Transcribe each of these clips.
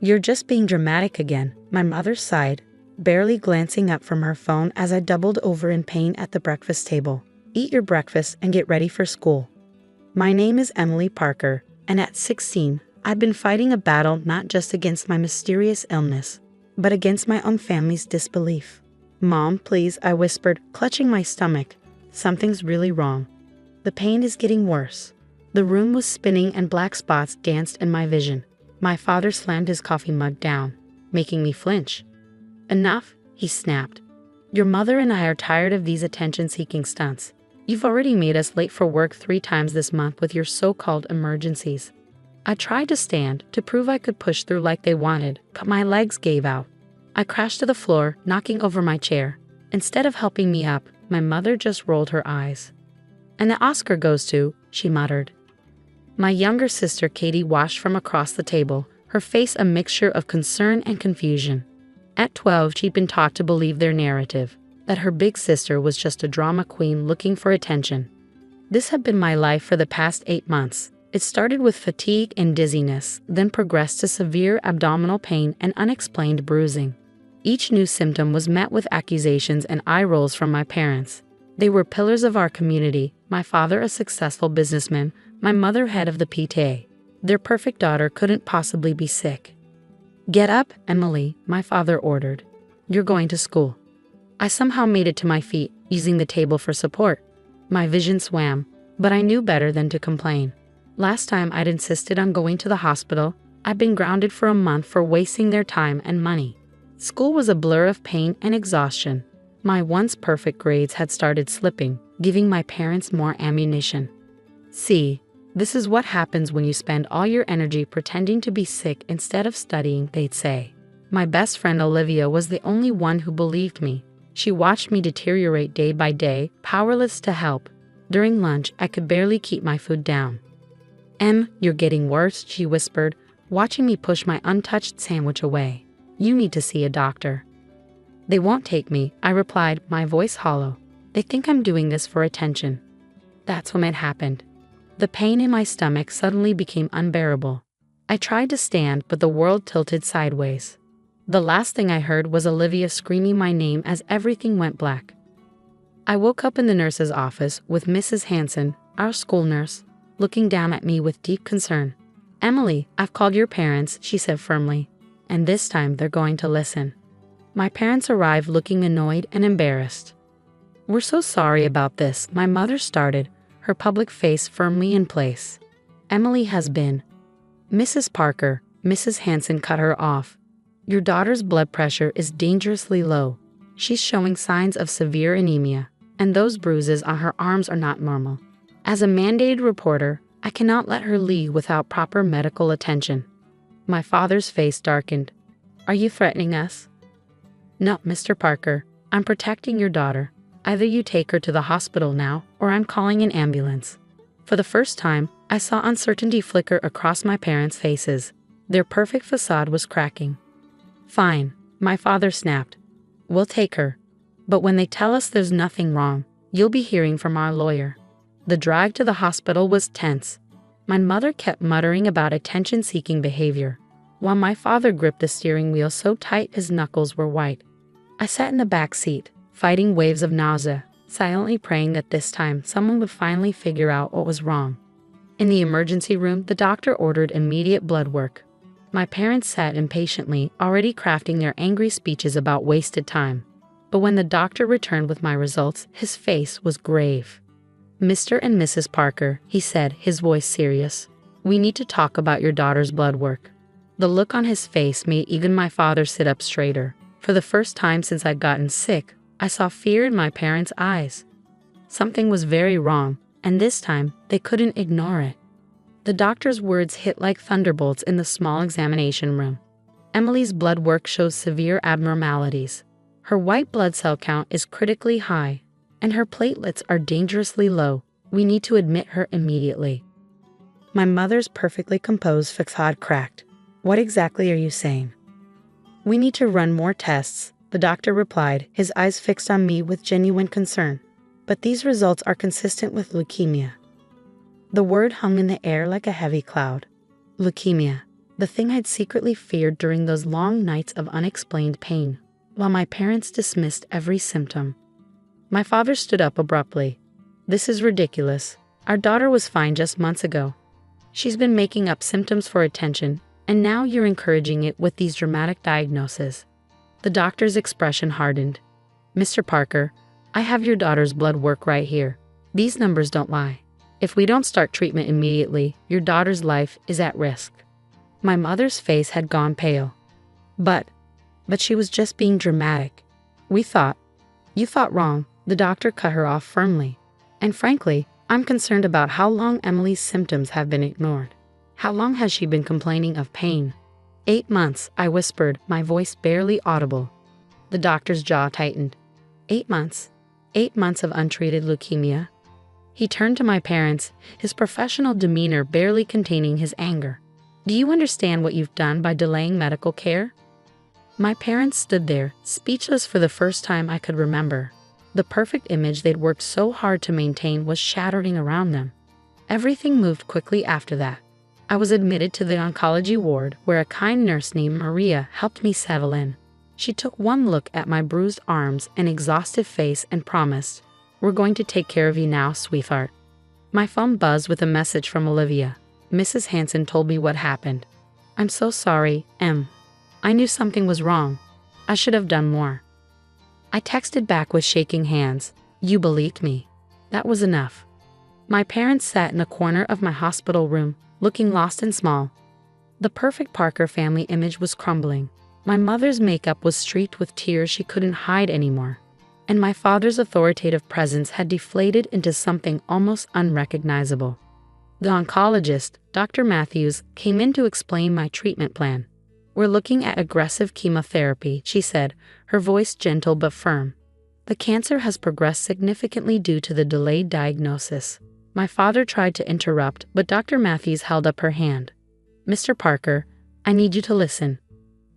You're just being dramatic again, my mother sighed, barely glancing up from her phone as I doubled over in pain at the breakfast table. Eat your breakfast and get ready for school. My name is Emily Parker, and at 16, I'd been fighting a battle not just against my mysterious illness, but against my own family's disbelief. Mom, please, I whispered, clutching my stomach. Something's really wrong. The pain is getting worse. The room was spinning and black spots danced in my vision. My father slammed his coffee mug down, making me flinch. Enough, he snapped. Your mother and I are tired of these attention-seeking stunts. You've already made us late for work 3 times this month with your so-called emergencies. I tried to stand to prove I could push through like they wanted, but my legs gave out. I crashed to the floor, knocking over my chair. Instead of helping me up, my mother just rolled her eyes. And the Oscar goes to, she muttered. My younger sister Katie watched from across the table, her face a mixture of concern and confusion. At 12, she'd been taught to believe their narrative, that her big sister was just a drama queen looking for attention. This had been my life for the past 8 months. It started with fatigue and dizziness, then progressed to severe abdominal pain and unexplained bruising. Each new symptom was met with accusations and eye rolls from my parents. They were pillars of our community, my father a successful businessman, my mother head of the PTA. Their perfect daughter couldn't possibly be sick. Get up, Emily, my father ordered. You're going to school. I somehow made it to my feet, using the table for support. My vision swam, but I knew better than to complain. Last time I'd insisted on going to the hospital, I'd been grounded for a month for wasting their time and money. School was a blur of pain and exhaustion. My once perfect grades had started slipping, giving my parents more ammunition. See, this is what happens when you spend all your energy pretending to be sick instead of studying, they'd say. My best friend Olivia was the only one who believed me. She watched me deteriorate day by day, powerless to help. During lunch, I could barely keep my food down. You're getting worse, she whispered, watching me push my untouched sandwich away. You need to see a doctor. They won't take me, I replied, my voice hollow. They think I'm doing this for attention. That's when it happened. The pain in my stomach suddenly became unbearable. I tried to stand, but the world tilted sideways. The last thing I heard was Olivia screaming my name as everything went black. I woke up in the nurse's office with Mrs. Hanson, our school nurse, looking down at me with deep concern. Emily, I've called your parents, she said firmly, and this time they're going to listen. My parents arrived looking annoyed and embarrassed. We're so sorry about this, my mother started, her public face firmly in place. Emily has been. Mrs. Parker, Mrs. Hanson cut her off. Your daughter's blood pressure is dangerously low. She's showing signs of severe anemia, and those bruises on her arms are not normal. As a mandated reporter, I cannot let her leave without proper medical attention. My father's face darkened. Are you threatening us? No, Mr. Parker, I'm protecting your daughter. Either you take her to the hospital now, or I'm calling an ambulance. For the first time, I saw uncertainty flicker across my parents' faces. Their perfect facade was cracking. Fine, my father snapped. We'll take her. But when they tell us there's nothing wrong, you'll be hearing from our lawyer. The drive to the hospital was tense. My mother kept muttering about attention-seeking behavior, while my father gripped the steering wheel so tight his knuckles were white. I sat in the back seat, fighting waves of nausea, silently praying that this time someone would finally figure out what was wrong. In the emergency room, the doctor ordered immediate blood work. My parents sat impatiently, already crafting their angry speeches about wasted time. But when the doctor returned with my results, his face was grave. Mr. and Mrs. Parker, he said, his voice serious. We need to talk about your daughter's blood work. The look on his face made even my father sit up straighter. For the first time since I'd gotten sick, I saw fear in my parents' eyes. Something was very wrong, and this time they couldn't ignore it. The doctor's words hit like thunderbolts in the small examination room. Emily's blood work shows severe abnormalities. Her white blood cell count is critically high, and her platelets are dangerously low. We need to admit her immediately. My mother's perfectly composed facade cracked. What exactly are you saying? We need to run more tests, the doctor replied, his eyes fixed on me with genuine concern. But these results are consistent with leukemia. The word hung in the air like a heavy cloud. Leukemia. the thing I'd secretly feared during those long nights of unexplained pain, while my parents dismissed every symptom. My father stood up abruptly. "This is ridiculous. Our daughter was fine just months ago. She's been making up symptoms for attention, and now you're encouraging it with these dramatic diagnoses." The doctor's expression hardened. "Mr. Parker, I have your daughter's blood work right here. These numbers don't lie. If we don't start treatment immediately, your daughter's life is at risk." My mother's face had gone pale. But she was just being dramatic. "You thought wrong," the doctor cut her off firmly. "And frankly, I'm concerned about how long Emily's symptoms have been ignored. How long has she been complaining of pain?" 8 months, I whispered, my voice barely audible. The doctor's jaw tightened. 8 months? 8 months of untreated leukemia? He turned to my parents, his professional demeanor barely containing his anger. "Do you understand what you've done by delaying medical care?" My parents stood there, speechless for the first time I could remember. The perfect image they'd worked so hard to maintain was shattering around them. Everything moved quickly after that. I was admitted to the oncology ward, where a kind nurse named Maria helped me settle in. She took one look at my bruised arms and exhausted face and promised, "We're going to take care of you now, sweetheart." My phone buzzed with a message from Olivia. Mrs. Hanson told me what happened. "I'm so sorry, Em. I knew something was wrong. I should have done more." I texted back with shaking hands. "You believed me." That was enough. My parents sat in a corner of my hospital room, looking lost and small. The perfect Parker family image was crumbling. My mother's makeup was streaked with tears she couldn't hide anymore. And my father's authoritative presence had deflated into something almost unrecognizable. The oncologist, Dr. Matthews, came in to explain my treatment plan. "We're looking at aggressive chemotherapy," she said, her voice gentle but firm. "The cancer has progressed significantly due to the delayed diagnosis." My father tried to interrupt, but Dr. Matthews held up her hand. "Mr. Parker, I need you to listen.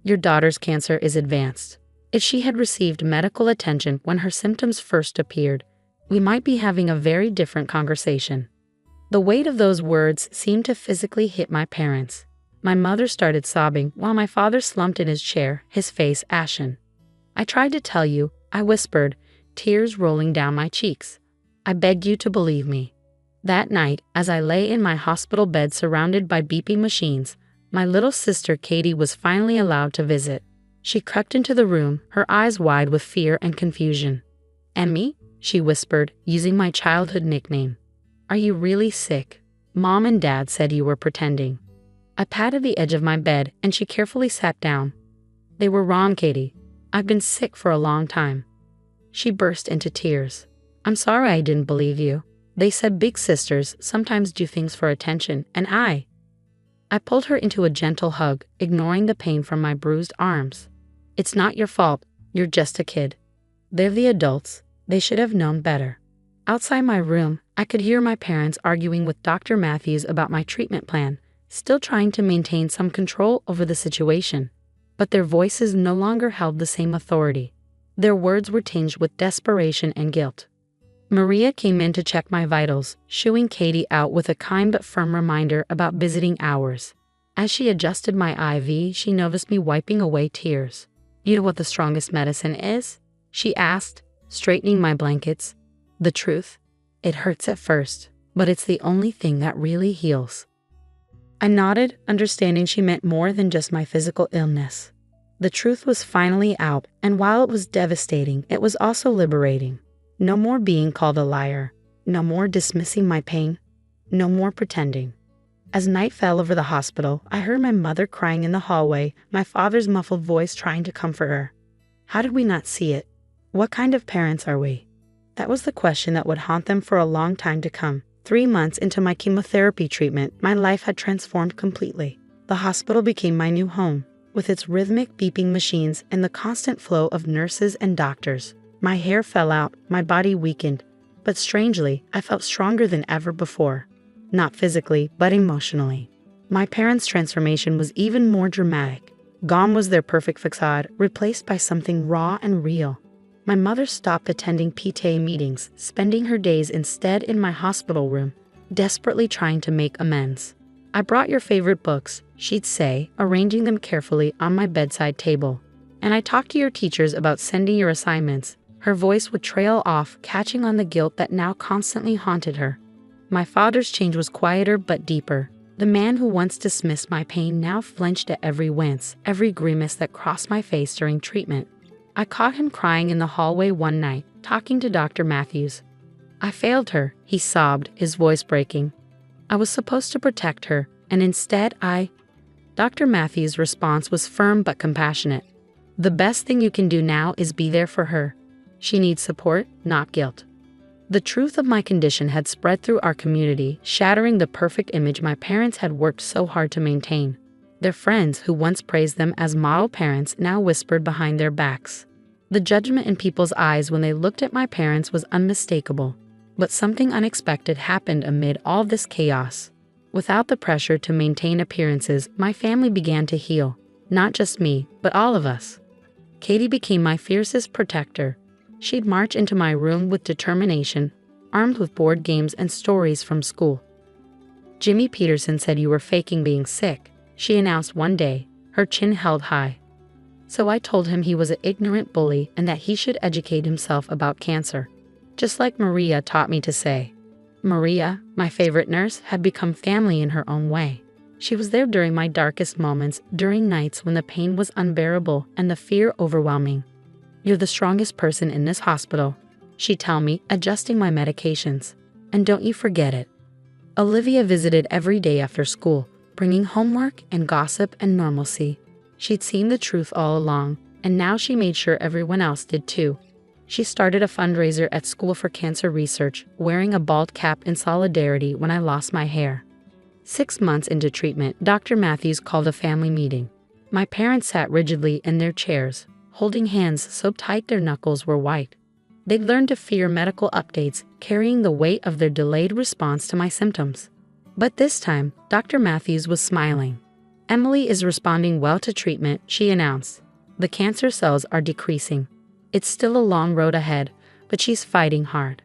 Your daughter's cancer is advanced. If she had received medical attention when her symptoms first appeared, we might be having a very different conversation." The weight of those words seemed to physically hit my parents. My mother started sobbing while my father slumped in his chair, his face ashen. "I tried to tell you," I whispered, tears rolling down my cheeks. "I beg you to believe me." That night, as I lay in my hospital bed surrounded by beeping machines, my little sister Katie was finally allowed to visit. She crept into the room, her eyes wide with fear and confusion. "Emmy," she whispered, using my childhood nickname. "Are you really sick? Mom and Dad said you were pretending." I patted the edge of my bed and she carefully sat down. "They were wrong, Katie. I've been sick for a long time." She burst into tears. "I'm sorry I didn't believe you. They said big sisters sometimes do things for attention, and I pulled her into a gentle hug, ignoring the pain from my bruised arms. "It's not your fault. You're just a kid. They're the adults. They should have known better." Outside my room, I could hear my parents arguing with Dr. Matthews about my treatment plan, still trying to maintain some control over the situation. But their voices no longer held the same authority. Their words were tinged with desperation and guilt. Maria came in to check my vitals, shooing Katie out with a kind but firm reminder about visiting hours. As she adjusted my IV, she noticed me wiping away tears. "You know what the strongest medicine is?" she asked, straightening my blankets. "The truth. It hurts at first, but it's the only thing that really heals." I nodded, understanding she meant more than just my physical illness. The truth was finally out, and while it was devastating, it was also liberating. No more being called a liar. No more dismissing my pain. No more pretending. As night fell over the hospital, I heard my mother crying in the hallway, my father's muffled voice trying to comfort her. How did we not see it? What kind of parents are we? That was the question that would haunt them for a long time to come. 3 months into my chemotherapy treatment, my life had transformed completely. The hospital became my new home, with its rhythmic beeping machines and the constant flow of nurses and doctors. My hair fell out, my body weakened, but strangely, I felt stronger than ever before. Not physically, but emotionally. My parents' transformation was even more dramatic. Gone was their perfect facade, replaced by something raw and real. My mother stopped attending PTA meetings, spending her days instead in my hospital room, desperately trying to make amends. "I brought your favorite books," she'd say, arranging them carefully on my bedside table. "And I talked to your teachers about sending your assignments." Her voice would trail off, catching on the guilt that now constantly haunted her. My father's change was quieter but deeper. The man who once dismissed my pain now flinched at every wince, every grimace that crossed my face during treatment. I caught him crying in the hallway one night, talking to Dr. Matthews. "I failed her," he sobbed, his voice breaking. "I was supposed to protect her, and instead Dr. Matthews' response was firm but compassionate. "The best thing you can do now is be there for her. She needs support, not guilt." The truth of my condition had spread through our community, shattering the perfect image my parents had worked so hard to maintain. Their friends, who once praised them as model parents, now whispered behind their backs. The judgment in people's eyes when they looked at my parents was unmistakable. But something unexpected happened amid all this chaos. Without the pressure to maintain appearances, my family began to heal. Not just me, but all of us. Katie became my fiercest protector. She'd march into my room with determination, armed with board games and stories from school. "Jimmy Peterson said you were faking being sick," she announced one day, her chin held high. So I told him he was an ignorant bully and that he should educate himself about cancer. Just like Maria taught me to say. Maria, my favorite nurse, had become family in her own way. She was there during my darkest moments, during nights when the pain was unbearable and the fear overwhelming. "You're the strongest person in this hospital," she'd tell me, adjusting my medications. "And don't you forget it." Olivia visited every day after school, bringing homework and gossip and normalcy. She'd seen the truth all along, and now she made sure everyone else did too. She started a fundraiser at school for cancer research, wearing a bald cap in solidarity when I lost my hair. 6 months into treatment, Dr. Matthews called a family meeting. My parents sat rigidly in their chairs, holding hands so tight their knuckles were white. They'd learned to fear medical updates, carrying the weight of their delayed response to my symptoms. But this time, Dr. Matthews was smiling. "Emily is responding well to treatment," she announced. "The cancer cells are decreasing. It's still a long road ahead, but she's fighting hard."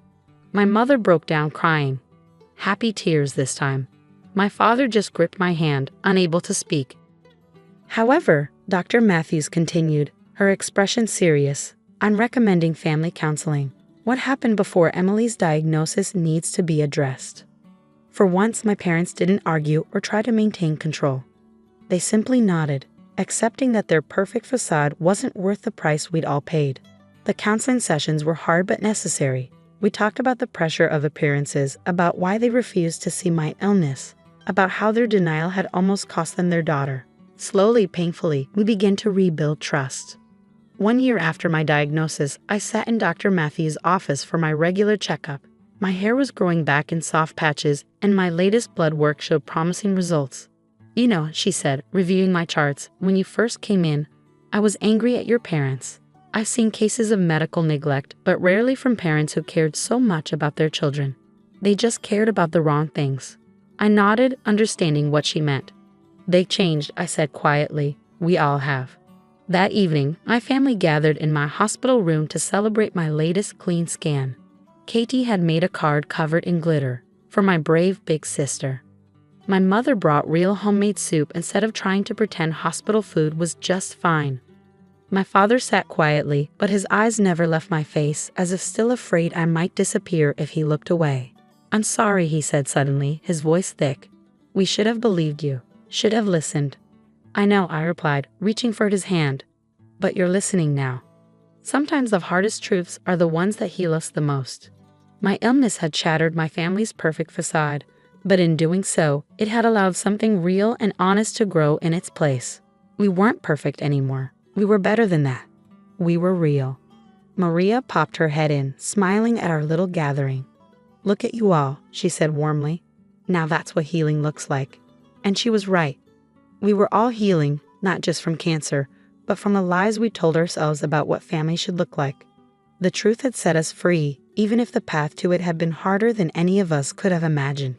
My mother broke down crying. Happy tears this time. My father just gripped my hand, unable to speak. "However," Dr. Matthews continued, her expression serious, "I'm recommending family counseling. What happened before Emily's diagnosis needs to be addressed." For once, my parents didn't argue or try to maintain control. They simply nodded, accepting that their perfect facade wasn't worth the price we'd all paid. The counseling sessions were hard but necessary. We talked about the pressure of appearances, about why they refused to see my illness, about how their denial had almost cost them their daughter. Slowly, painfully, we began to rebuild trust. 1 year after my diagnosis, I sat in Dr. Matthews' office for my regular checkup. My hair was growing back in soft patches, and my latest blood work showed promising results. "You know," she said, reviewing my charts, "when you first came in, I was angry at your parents. I've seen cases of medical neglect, but rarely from parents who cared so much about their children. They just cared about the wrong things." I nodded, understanding what she meant. "They changed," I said quietly. "We all have." That evening, my family gathered in my hospital room to celebrate my latest clean scan. Katie had made a card covered in glitter for my brave big sister. My mother brought real homemade soup instead of trying to pretend hospital food was just fine. My father sat quietly, but his eyes never left my face, as if still afraid I might disappear if he looked away. "I'm sorry," he said suddenly, his voice thick. "We should have believed you, should have listened." "I know," I replied, reaching for his hand. "But you're listening now." Sometimes the hardest truths are the ones that heal us the most. My illness had shattered my family's perfect facade, but in doing so, it had allowed something real and honest to grow in its place. We weren't perfect anymore. We were better than that. We were real. Maria popped her head in, smiling at our little gathering. "Look at you all," she said warmly. "Now that's what healing looks like." And she was right. We were all healing, not just from cancer, but from the lies we told ourselves about what family should look like. The truth had set us free, even if the path to it had been harder than any of us could have imagined.